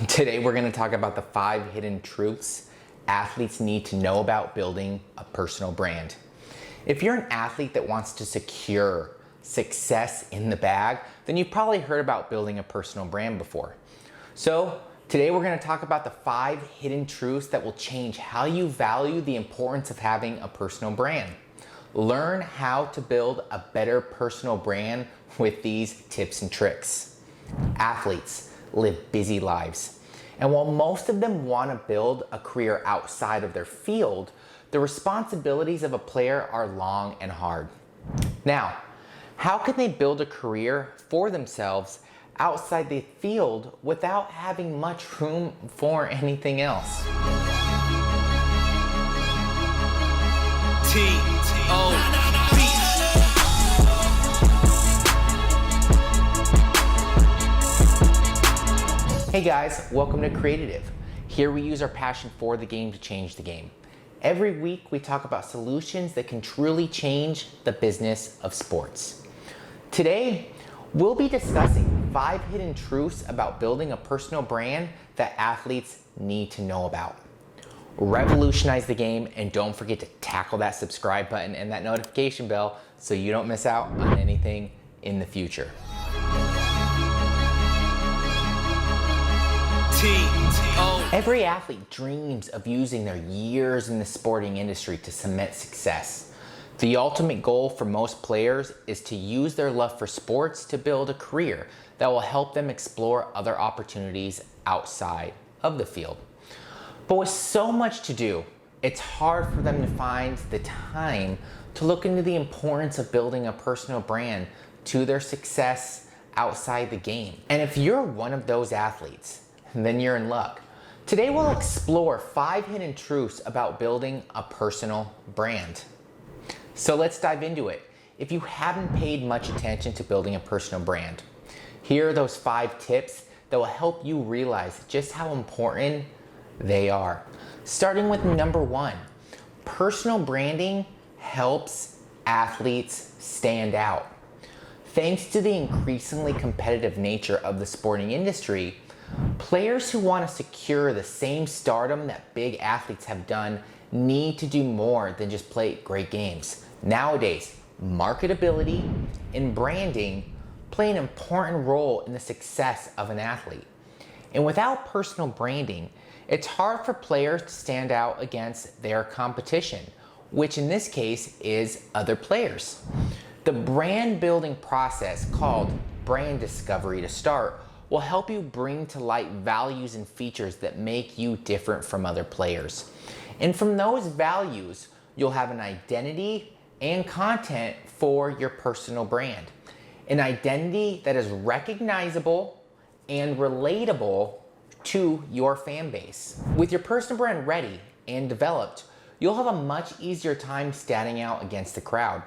Today we're going to talk about the 5 hidden truths athletes need to know about building a personal brand. If you're an athlete that wants to secure success in the bag, then you've probably heard about building a personal brand before. So today we're going to talk about the 5 hidden truths that will change how you value the importance of having a personal brand. Learn how to build a better personal brand with these tips and tricks. Athletes live busy lives. And while most of them want to build a career outside of their field, the responsibilities of a player are long and hard. Now, how can they build a career for themselves outside the field without having much room for anything else? Hey guys, welcome to Creative. Here we use our passion for the game to change the game. Every week we talk about solutions that can truly change the business of sports. Today, we'll be discussing 5 hidden truths about building a personal brand that athletes need to know about. Revolutionize the game, and don't forget to tackle that subscribe button and that notification bell so you don't miss out on anything in the future. Every athlete dreams of using their years in the sporting industry to cement success. The ultimate goal for most players is to use their love for sports to build a career that will help them explore other opportunities outside of the field. But with so much to do, it's hard for them to find the time to look into the importance of building a personal brand to their success outside the game. And if you're one of those athletes, then you're in luck. Today we'll explore 5 hidden truths about building a personal brand. So let's dive into it. If you haven't paid much attention to building a personal brand, here are those 5 tips that will help you realize just how important they are. Starting with number 1, personal branding helps athletes stand out. Thanks to the increasingly competitive nature of the sporting industry, players who want to secure the same stardom that big athletes have done need to do more than just play great games. Nowadays, marketability and branding play an important role in the success of an athlete. And without personal branding, it's hard for players to stand out against their competition, which in this case is other players. The brand building process, called brand discovery to start, will help you bring to light values and features that make you different from other players. And from those values, you'll have an identity and content for your personal brand. An identity that is recognizable and relatable to your fan base. With your personal brand ready and developed, you'll have a much easier time standing out against the crowd.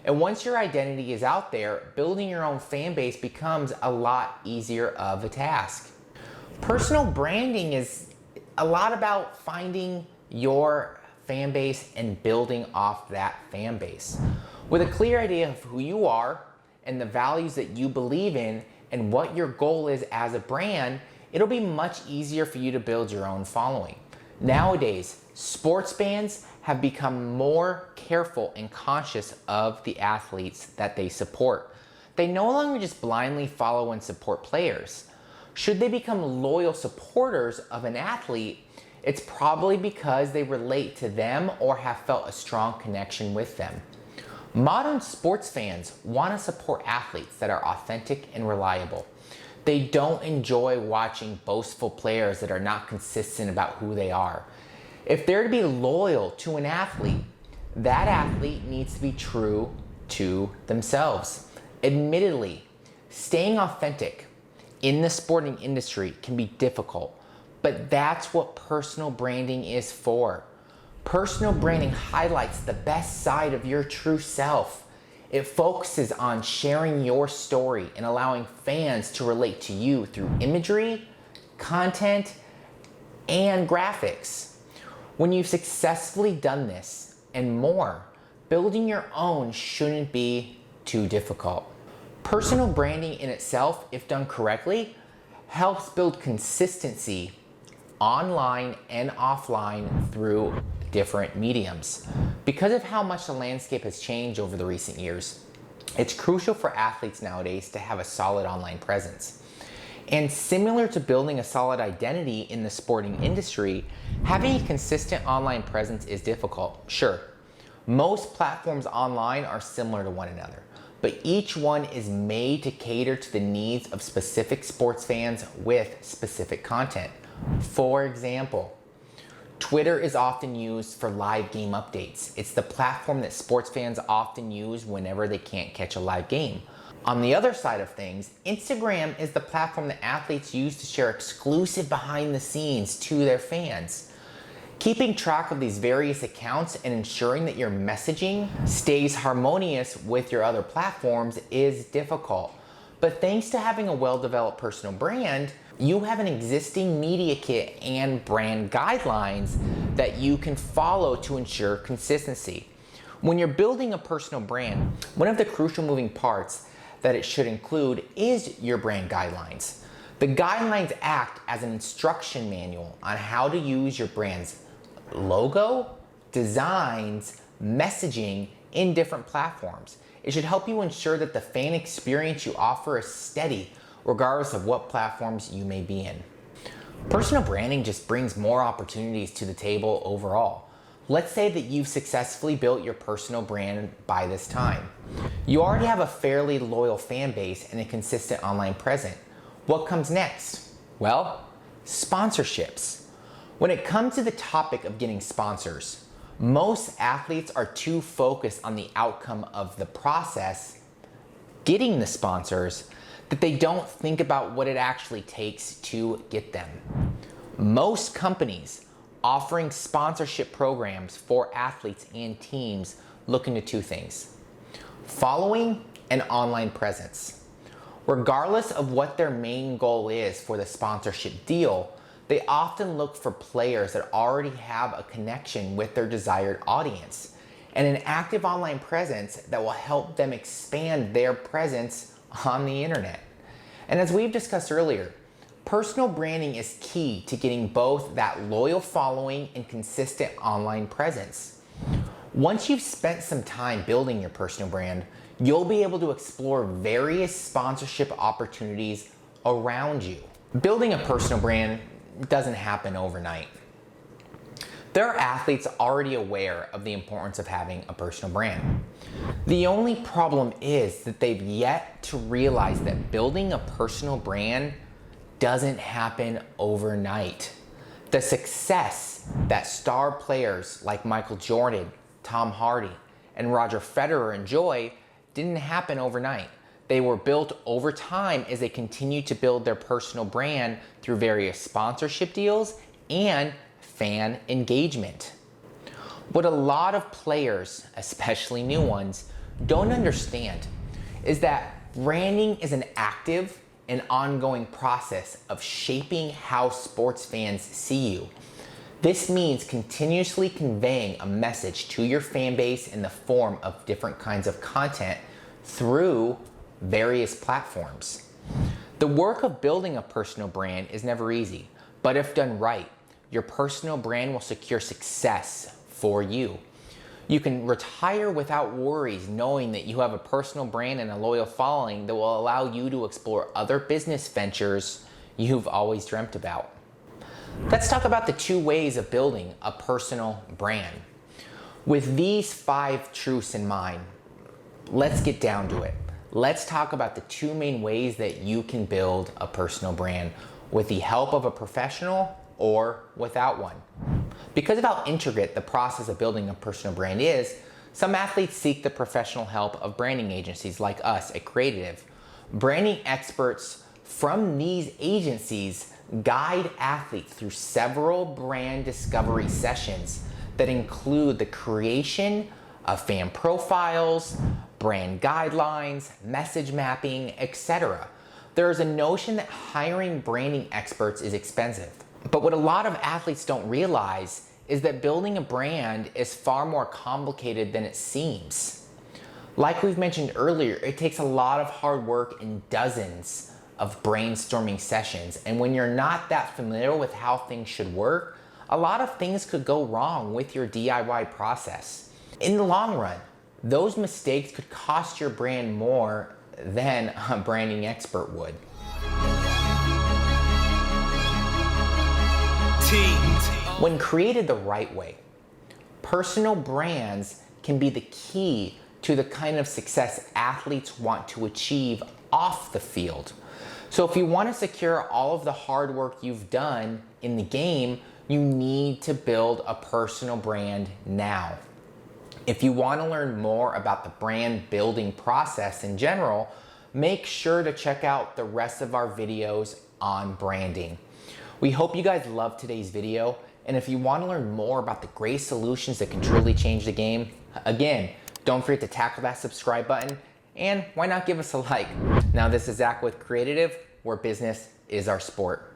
And once your identity is out there, building your own fan base becomes a lot easier of a task. Personal branding is a lot about finding your fan base and building off that fan base. With a clear idea of who you are and the values that you believe in and what your goal is as a brand, it'll be much easier for you to build your own following. Nowadays, sports fans have become more careful and conscious of the athletes that they support. They no longer just blindly follow and support players. Should they become loyal supporters of an athlete, it's probably because they relate to them or have felt a strong connection with them. Modern sports fans want to support athletes that are authentic and reliable. They don't enjoy watching boastful players that are not consistent about who they are. If they're to be loyal to an athlete, that athlete needs to be true to themselves. Admittedly, staying authentic in the sporting industry can be difficult, but that's what personal branding is for. Personal branding highlights the best side of your true self. It focuses on sharing your story and allowing fans to relate to you through imagery, content, and graphics. When you've successfully done this and more, building your own shouldn't be too difficult. Personal branding in itself, if done correctly, helps build consistency online and offline through different mediums. Because of how much the landscape has changed over the recent years, it's crucial for athletes nowadays to have a solid online presence. And similar to building a solid identity in the sporting industry, having a consistent online presence is difficult. Sure, most platforms online are similar to one another, but each one is made to cater to the needs of specific sports fans with specific content. For example, Twitter is often used for live game updates. It's the platform that sports fans often use whenever they can't catch a live game. On the other side of things, Instagram is the platform that athletes use to share exclusive behind the scenes to their fans. Keeping track of these various accounts and ensuring that your messaging stays harmonious with your other platforms is difficult. But thanks to having a well-developed personal brand, you have an existing media kit and brand guidelines that you can follow to ensure consistency. When you're building a personal brand, one of the crucial moving parts that it should include is your brand guidelines. The guidelines act as an instruction manual on how to use your brand's logo, designs, messaging in different platforms. It should help you ensure that the fan experience you offer is steady, regardless of what platforms you may be in. Personal branding just brings more opportunities to the table overall. Let's say that you've successfully built your personal brand by this time. You already have a fairly loyal fan base and a consistent online presence. What comes next? Well, sponsorships. When it comes to the topic of getting sponsors, most athletes are too focused on the outcome of the process, getting the sponsors, that they don't think about what it actually takes to get them. Most companies offering sponsorship programs for athletes and teams look into two things: following and online presence. Regardless of what their main goal is for the sponsorship deal, they often look for players that already have a connection with their desired audience and an active online presence that will help them expand their presence on the internet. And as we've discussed earlier, personal branding is key to getting both that loyal following and consistent online presence. Once you've spent some time building your personal brand, you'll be able to explore various sponsorship opportunities around you. Building a personal brand doesn't happen overnight. There are athletes already aware of the importance of having a personal brand. The only problem is that they've yet to realize that building a personal brand doesn't happen overnight. The success that star players like Michael Jordan, Tom Hardy, and Roger Federer enjoy didn't happen overnight. They were built over time as they continued to build their personal brand through various sponsorship deals and fan engagement. What a lot of players, especially new ones, don't understand is that branding is an active and ongoing process of shaping how sports fans see you. This means continuously conveying a message to your fan base in the form of different kinds of content through various platforms. The work of building a personal brand is never easy, but if done right, your personal brand will secure success for you. You can retire without worries knowing that you have a personal brand and a loyal following that will allow you to explore other business ventures you've always dreamt about. Let's talk about the two ways of building a personal brand. With these 5 truths in mind, let's get down to it. Let's talk about the 2 main ways that you can build a personal brand with the help of a professional or without one. Because of how intricate the process of building a personal brand is, some athletes seek the professional help of branding agencies like us at Creative. Branding experts from these agencies guide athletes through several brand discovery sessions that include the creation of fan profiles, brand guidelines, message mapping, etc. There is a notion that hiring branding experts is expensive. But what a lot of athletes don't realize is that building a brand is far more complicated than it seems. Like we've mentioned earlier, it takes a lot of hard work and dozens of brainstorming sessions. And when you're not that familiar with how things should work, a lot of things could go wrong with your DIY process. In the long run, those mistakes could cost your brand more than a branding expert would. When created the right way, personal brands can be the key to the kind of success athletes want to achieve off the field. So if you want to secure all of the hard work you've done in the game, you need to build a personal brand now. If you want to learn more about the brand building process in general, make sure to check out the rest of our videos on branding. We hope you guys loved today's video, and if you want to learn more about the great solutions that can truly change the game, again, don't forget to tackle that subscribe button, and why not give us a like? Now, this is Zach with Creatitive, where business is our sport.